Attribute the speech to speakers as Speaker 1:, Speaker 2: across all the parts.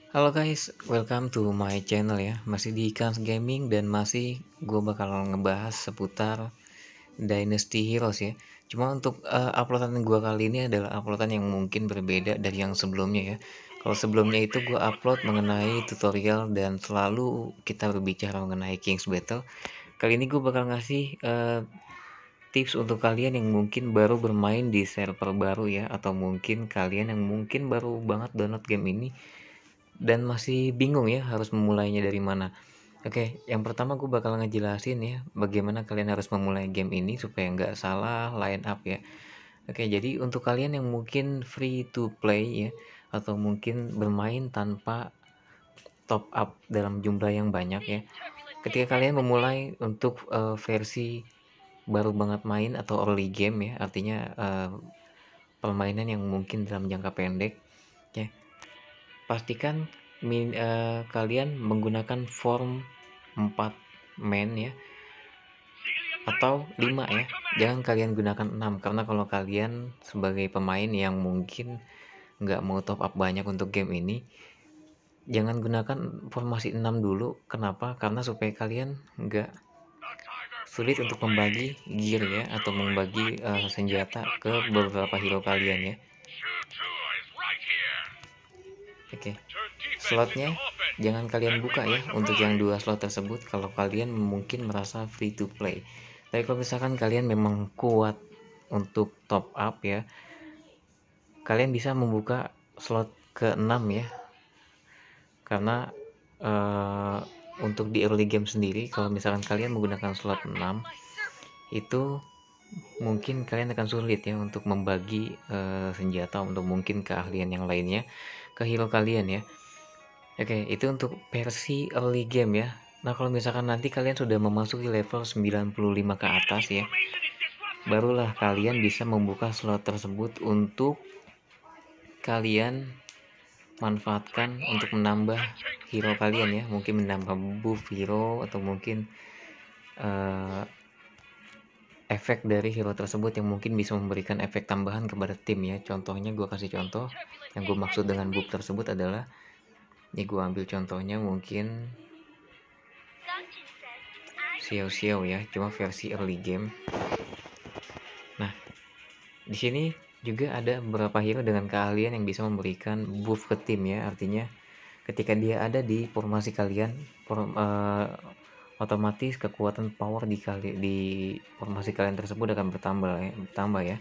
Speaker 1: Halo guys, welcome to my channel ya. Masih di Kans Gaming dan masih gue bakal ngebahas seputar Dynasty Heroes ya. Cuma untuk uploadan gue kali ini adalah uploadan yang mungkin berbeda dari yang sebelumnya ya. Kalau sebelumnya itu gue upload mengenai tutorial dan selalu kita berbicara mengenai King's Battle. Kali ini gue bakal ngasih tips untuk kalian yang mungkin baru bermain di server baru ya, atau mungkin kalian yang mungkin baru banget download game ini dan masih bingung ya harus memulainya dari mana. Oke, yang pertama gue bakal ngejelasin ya bagaimana kalian harus memulai game ini supaya nggak salah line up ya. Oke, jadi untuk kalian yang mungkin free to play ya, atau mungkin bermain tanpa top up dalam jumlah yang banyak ya. Ketika kalian memulai untuk versi baru banget main atau early game ya, artinya permainan yang mungkin dalam jangka pendek ya, pastikan kalian menggunakan form 4 main ya, atau 5 ya. Jangan kalian gunakan 6, karena kalau kalian sebagai pemain yang mungkin nggak mau top up banyak untuk game ini, jangan gunakan formasi 6 dulu. Kenapa? Karena supaya kalian nggak sulit untuk membagi gear ya, atau membagi senjata ke beberapa hero kalian ya. Oke, slotnya jangan kalian buka ya untuk yang 2 slot tersebut kalau kalian mungkin merasa free to play. Tapi kalau misalkan kalian memang kuat untuk top up ya, kalian bisa membuka slot ke-6 ya. Karena untuk di early game sendiri, kalau misalkan kalian menggunakan slot 6, itu mungkin kalian akan sulit ya untuk membagi senjata untuk mungkin keahlian yang lainnya ke hero kalian ya. Oke, itu untuk versi early game ya. Nah, kalau misalkan nanti kalian sudah memasuki level 95 ke atas ya, barulah kalian bisa membuka slot tersebut untuk kalian manfaatkan untuk menambah hero kalian ya. Mungkin menambah buff hero, atau mungkin efek dari hero tersebut yang mungkin bisa memberikan efek tambahan kepada tim ya. Contohnya gue kasih contoh, yang gue maksud dengan buff tersebut adalah, ini gue ambil contohnya mungkin Xiao ya, cuma versi early game. Nah, di sini juga ada beberapa hero dengan keahlian yang bisa memberikan buff ke tim ya. Artinya ketika dia ada di formasi kalian, otomatis kekuatan power di formasi kalian tersebut akan bertambah ya.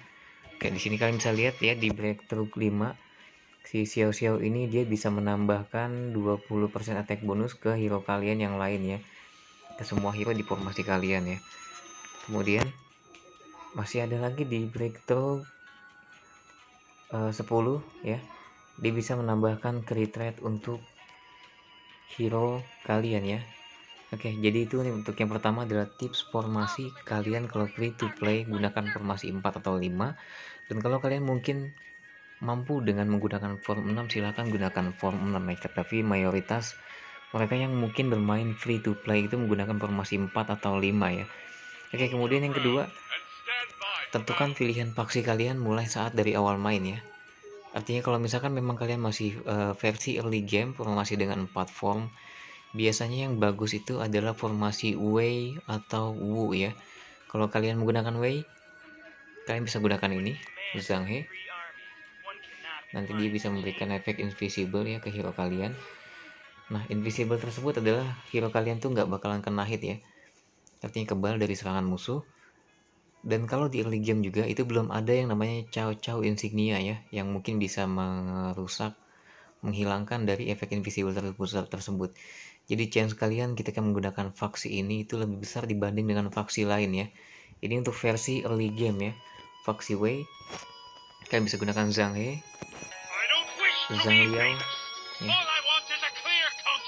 Speaker 1: Oke, di sini kalian bisa lihat ya, di breakthrough 5 si Xiao ini dia bisa menambahkan 20% attack bonus ke hero kalian yang lain ya, ke semua hero di formasi kalian ya. Kemudian masih ada lagi di breakthrough 10 ya, dia bisa menambahkan crit rate untuk hero kalian ya. Oke, jadi itu nih untuk yang pertama adalah tips formasi kalian kalau free to play, gunakan formasi 4 atau 5. Dan kalau kalian mungkin mampu dengan menggunakan form 6, silahkan gunakan form 6 ya. Tapi mayoritas mereka yang mungkin bermain free to play itu menggunakan formasi 4 atau 5 ya. Oke, kemudian yang kedua, tentukan pilihan faksi kalian mulai saat dari awal main ya. Artinya kalau misalkan memang kalian masih versi early game formasi dengan 4 form, biasanya yang bagus itu adalah formasi Wei atau Wu ya. Kalau kalian menggunakan Wei, kalian bisa gunakan ini, Zhang He. Nanti dia bisa memberikan efek invisible ya ke hero kalian. Nah, invisible tersebut adalah hero kalian tuh nggak bakalan kena hit ya. Artinya kebal dari serangan musuh. Dan kalau di early game juga itu belum ada yang namanya Cao Insignia ya, yang mungkin bisa merusak, menghilangkan dari efek invisible tersebut. Jadi chance kalian ketika menggunakan faksi ini itu lebih besar dibanding dengan faksi lain ya. Ini untuk versi early game ya. Faksi Wei, kalian bisa gunakan Zhang He, Zhang Liao ya.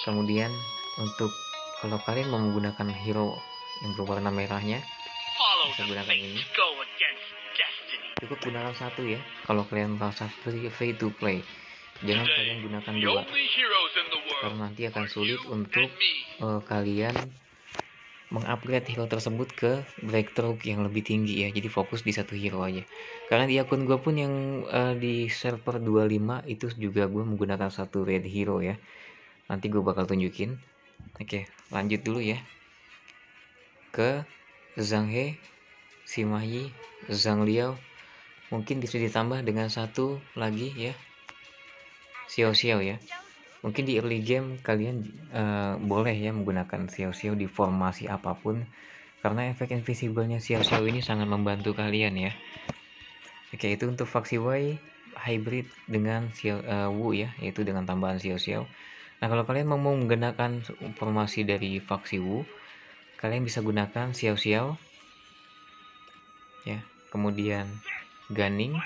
Speaker 1: Kemudian untuk kalau kalian mau menggunakan hero yang berwarna merahnya, bisa gunakan ini. Cukup gunakan satu ya kalau kalian merasa free to play. Jangan kalian gunakan 2, karena nanti akan sulit untuk kalian mengupgrade hero tersebut ke breakthrough yang lebih tinggi ya. Jadi fokus di satu hero aja. Karena di akun gue pun yang di server 25 itu juga gue menggunakan satu red hero ya. nanti gue bakal tunjukin. Oke, lanjut dulu ya ke Zhang He, Sima Yi, Zhang Liao. Mungkin bisa ditambah dengan satu lagi ya, Xiao Xiao ya. Mungkin di early game kalian boleh ya menggunakan Xiao Xiao di formasi apapun, karena efek invisible-nya Xiao Xiao ini sangat membantu kalian ya. Oke, itu untuk faksi Y hybrid dengan Wu ya, yaitu dengan tambahan Xiao Xiao. Nah, kalau kalian mau menggunakan formasi dari faksi Wu, kalian bisa gunakan Xiao Xiao ya, kemudian Ganing,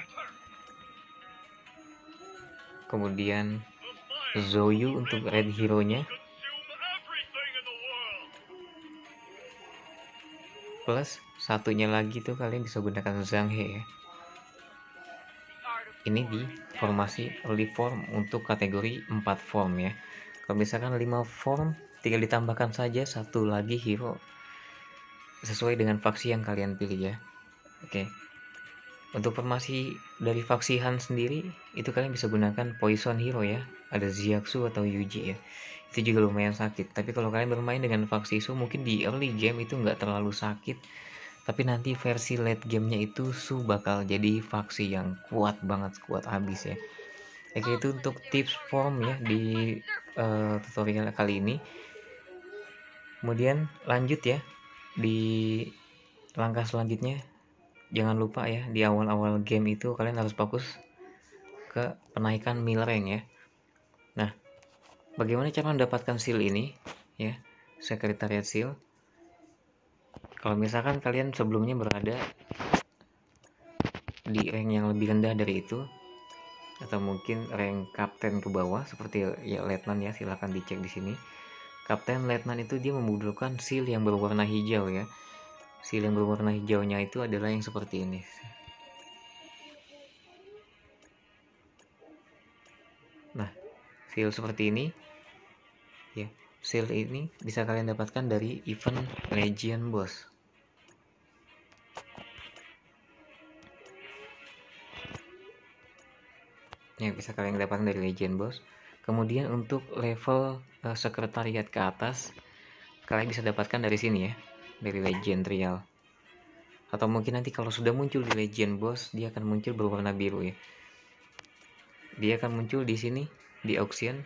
Speaker 1: kemudian Zhou untuk red hero-nya, plus satunya lagi tuh kalian bisa gunakan Zhang He ya. Ini di formasi early form untuk kategori 4 form ya. Kalau misalkan 5 form, tinggal ditambahkan saja satu lagi hero sesuai dengan faksi yang kalian pilih ya. Oke. Untuk formasi dari faksi Han sendiri, itu kalian bisa gunakan poison hero ya. Ada Xiaxu atau Yuji ya. Itu juga lumayan sakit. Tapi kalau kalian bermain dengan faksi Su, mungkin di early game itu nggak terlalu sakit. Tapi nanti versi late gamenya itu Su bakal jadi faksi yang kuat banget, kuat habis ya. Oke, itu untuk tips form ya di tutorial kali ini. Kemudian lanjut ya di langkah selanjutnya. Jangan lupa ya, di awal-awal game itu kalian harus fokus ke penaikan mil rank ya. Nah, bagaimana cara mendapatkan seal ini ya, sekretariat seal? Kalau misalkan kalian sebelumnya berada di rank yang lebih rendah dari itu, atau mungkin rank kapten ke bawah seperti ya letnan ya, silahkan dicek di sini. Kapten, letnan itu dia membutuhkan seal yang berwarna hijau ya. Seal yang berwarna hijaunya itu adalah yang seperti ini. Nah, seal seperti ini ya. Seal ini bisa kalian dapatkan dari event Legion Boss. Ya, bisa kalian dapatkan dari Legion Boss. Kemudian untuk level sekretariat ke atas, kalian bisa dapatkan dari sini ya, dari Legion Trial. Atau mungkin nanti kalau sudah muncul di Legion Boss, dia akan muncul berwarna biru ya. Dia akan muncul di sini di auction,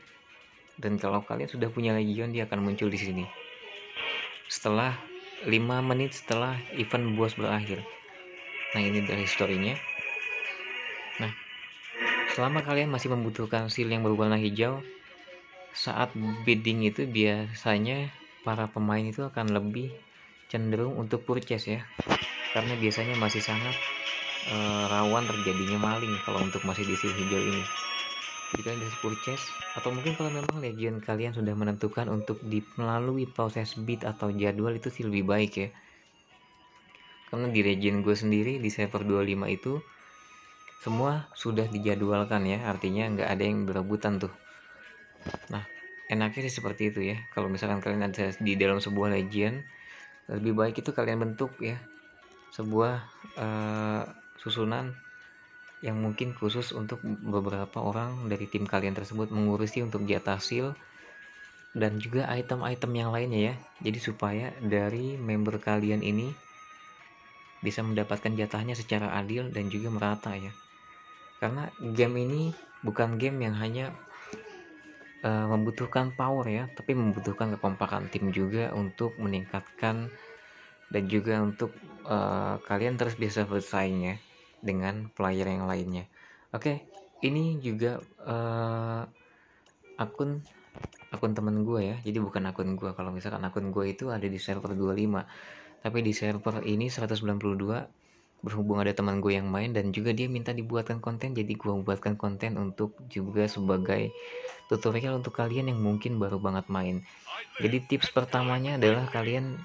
Speaker 1: dan kalau kalian sudah punya Legion, dia akan muncul di sini setelah 5 menit setelah event boss berakhir. Nah, ini dari historinya. Nah, selama kalian masih membutuhkan seal yang berwarna hijau, saat bidding itu biasanya para pemain itu akan lebih cenderung untuk purchase ya, karena biasanya masih sangat rawan terjadinya maling kalau untuk masih di seal hijau ini. Jadi kalian bisa purchase, atau mungkin kalau memang legion kalian sudah menentukan untuk melalui proses bid atau jadwal, itu sih lebih baik ya. Karena di legion gue sendiri di server 25 itu semua sudah dijadwalkan ya, artinya nggak ada yang berebutan tuh. Nah, enaknya sih seperti itu ya. Kalau misalkan kalian ada di dalam sebuah legion, lebih baik itu kalian bentuk ya sebuah susunan yang mungkin khusus untuk beberapa orang dari tim kalian tersebut mengurusi untuk jatah seal dan juga item-item yang lainnya ya. Jadi supaya dari member kalian ini bisa mendapatkan jatahnya secara adil dan juga merata ya. Karena game ini bukan game yang hanya membutuhkan power ya, tapi membutuhkan kekompakan tim juga untuk meningkatkan dan juga untuk kalian terus bisa bersaing ya dengan player yang lainnya. Oke, ini juga akun temen gue ya, jadi bukan akun gue. Kalau misalkan akun gue itu ada di server 25, tapi di server ini 192 berhubung ada teman gue yang main dan juga dia minta dibuatkan konten, jadi gue buatkan konten untuk juga sebagai tutorial untuk kalian yang mungkin baru banget main. Jadi tips pertamanya adalah kalian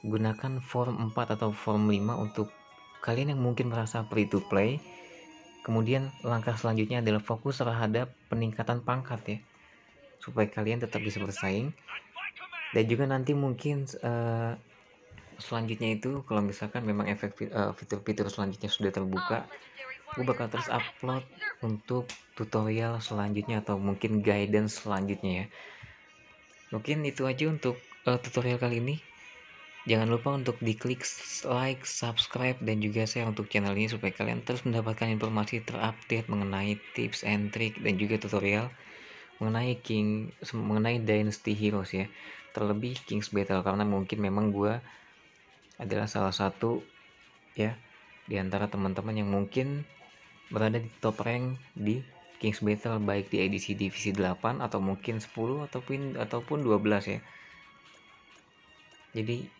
Speaker 1: gunakan form 4 atau form 5 untuk kalian yang mungkin merasa free to play. Kemudian langkah selanjutnya adalah fokus terhadap peningkatan pangkat ya, supaya kalian tetap bisa bersaing. Dan juga nanti mungkin selanjutnya itu kalau misalkan memang efek fitur-fitur selanjutnya sudah terbuka, gue bakal terus upload untuk tutorial selanjutnya atau mungkin guidance selanjutnya ya. Mungkin itu aja untuk tutorial kali ini. Jangan lupa untuk diklik like, subscribe, dan juga share untuk channel ini supaya kalian terus mendapatkan informasi terupdate mengenai tips and trick dan juga tutorial mengenai Dynasty Heroes ya. Terlebih King's Battle, karena mungkin memang gue adalah salah satu ya di antara teman-teman yang mungkin berada di top rank di King's Battle, baik di edisi divisi 8 atau mungkin 10 ataupun 12 ya. Jadi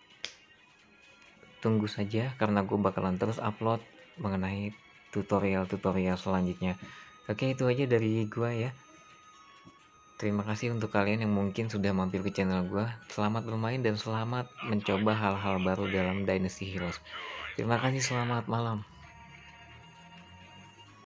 Speaker 1: tunggu saja karena gue bakalan terus upload mengenai tutorial-tutorial selanjutnya. Oke, itu aja dari gue ya. Terima kasih untuk kalian yang mungkin sudah mampir ke channel gue. Selamat bermain dan selamat mencoba hal-hal baru dalam Dynasty Heroes. Terima kasih, selamat malam.